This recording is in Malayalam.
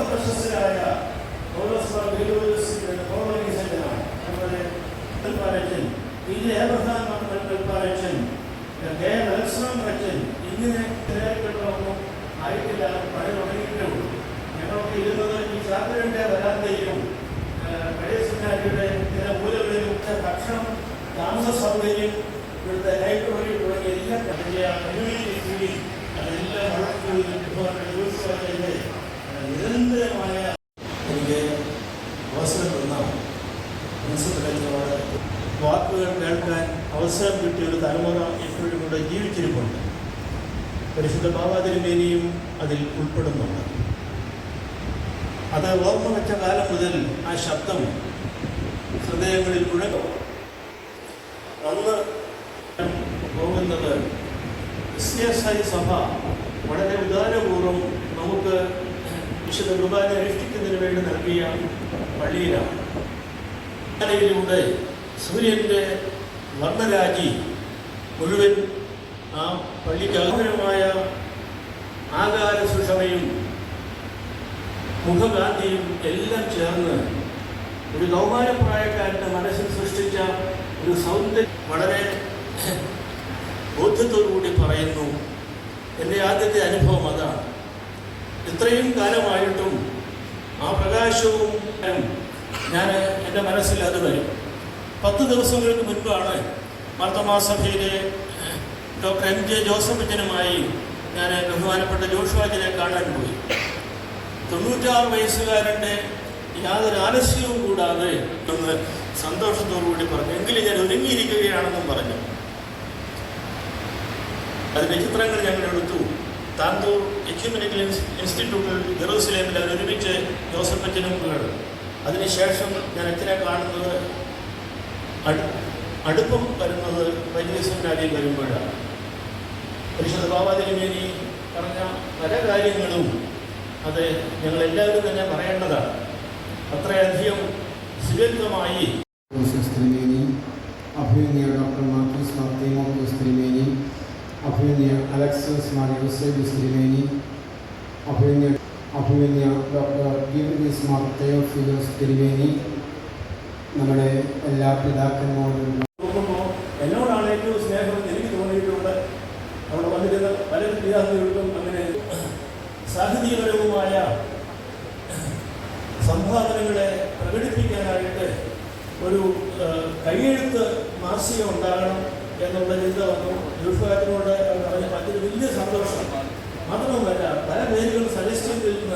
ലോകപ്രശസ്തരായ നമ്മുടെ കൽപ്പാലച്ചൻ, PJ ഏബ്രഹാം കൽപ്പാലച്ചൻ, KM അലക്സാണ്ടർ അച്ഛൻ, ഇങ്ങനെ തിരഞ്ഞെടുക്കപ്പെട്ടൊന്നും ആയിട്ടില്ല. പണി തുടങ്ങിയിട്ടേ ഉള്ളൂ. ഞങ്ങളൊക്കെ ഇരുന്നത് ഈ ചാക്കരൻ്റെ വരാന്തയിലും പഴയ സെമിനാരിയുടെ ചില മൂലകളിലും ഭക്ഷണം, താമസ സൗകര്യം, ഇവിടുത്തെ ലൈബ്രറി തുടങ്ങിയ എല്ലാം കമ്മ്യൂണിറ്റി കൂടി അതെല്ലാം വളർത്തുന്നതിൻ്റെ നിരന്തരമായ എനിക്ക് അവസരം തന്ന പ്രിൻസിപ്പലിനോട് വാക്കുകൾ കേൾക്കാൻ അവസരം കിട്ടിയ ഒരു തലമുറ എപ്പോഴും ഇവിടെ ജീവിച്ചിരിപ്പുണ്ട്. പരിശുദ്ധ ബാബാ തിരുമേനിയും അതിൽ ഉൾപ്പെടുന്നുണ്ട്. അത് ഓർമ്മ വെച്ച കാലം മുതൽ ആ ശബ്ദം ഹൃദയങ്ങളിൽ മുഴങ്ങും. അന്ന് പോകുന്നത് SSI സഭ വളരെ ഉദാരപൂർവ്വം നമുക്ക് വിശുദ്ധ കുർബാന അനുഷ്ഠിക്കുന്നതിന് വേണ്ടി നൽകിയ പള്ളിയിലാണ്. യിലൂടെ സൂര്യൻ്റെ വർണ്ണരാജി മുഴുവൻ ആ പള്ളിക്ക് ആഗ്രഹമായ ആകാര സുഷമയും മുഖകാന്തിയും എല്ലാം ചേർന്ന് ഒരു കൗമാരപ്രായക്കാരൻ്റെ മനസ്സിൽ സൃഷ്ടിച്ച ഒരു സൗന്ദര്യം വളരെ ബോധ്യത്തോടുകൂടി പറയുന്നു. എൻ്റെ ആദ്യത്തെ അനുഭവം അതാണ്. ഇത്രയും കാലമായിട്ടും ആ പ്രകാശവും ഞാൻ എൻ്റെ മനസ്സിൽ അത് വരും. 10 ദിവസങ്ങൾക്ക് മുൻപാണ് മാർത്തോമാ സഭയിലെ ഡോക്ടർ MJ ജോസഫ് അച്ഛനുമായി ഞാൻ ബഹുമാനപ്പെട്ട ജോഷുവാച്ചനെ കാണാൻ പോയി. 96 വയസ്സുകാരൻ്റെ യാതൊരു ആലസ്യവും കൂടാതെ ഒന്ന് സന്തോഷത്തോടുകൂടി പറഞ്ഞു, എങ്കിലും ഞാൻ ഒരുങ്ങിയിരിക്കുകയാണെന്നും പറഞ്ഞു. അതിൻ്റെ ചിത്രങ്ങൾ ഞങ്ങൾ എടുത്തു. താന്തൂർ എക്യുമെനിക്കൽ ഇൻസ്റ്റിറ്റ്യൂട്ടിൽ ജെറൂസലേമിൽ അവരൊരുമിച്ച് ജോസഫ് അച്ഛനും കണ്ടു. അതിനുശേഷം ഞാൻ അച്ഛനെ കാണുന്നത് അടുപ്പം വരുന്നത് വലിയ സെമിനാരിയിൽ വരുമ്പോഴാണ്. പരിശുദ്ധ ബാബാ തിരുമേനി പറഞ്ഞ പല കാര്യങ്ങളും അത് ഞങ്ങളെല്ലാവരും തന്നെ പറയേണ്ടതാണ്. അത്രയധികം സുഗന്ധമായി അഭിനന്ദ ഡോക്ടർ മാർക്കോസ് മാർത്തിമോസ് തിരുമേനി, അഭിനന്ദ അലക്സസ് മാർ യൂസേബിയസ് തിരുമേനി, അഭിനന്ദ ഡോക്ടർ ഗീവർഗീസ് മാർ തെയോഫിലോസ് തിരുമേനി, നമ്മുടെ എല്ലാ പിതാക്കന്മാരും എന്നോടാണ് ഏറ്റവും സ്നേഹം എനിക്ക് തോന്നിയിട്ടുണ്ട്. അവിടെ വന്നിരുന്ന പല വിദ്യാർത്ഥികൾക്കും അങ്ങനെ സാഹിത്യപരവുമായ സംഭാവനകളെ പ്രകടിപ്പിക്കാനായിട്ട് ഒരു കൈയെഴുത്ത് മാസിക ഉണ്ടാകണം എന്നുള്ള ചിന്ത വന്നു. ജോഷുവാച്ചനോട് പറഞ്ഞ മറ്റൊരു വലിയ സന്തോഷം മാത്രമല്ല പല പേരുകൾ സജസ്റ്റ് ചെയ്യുന്ന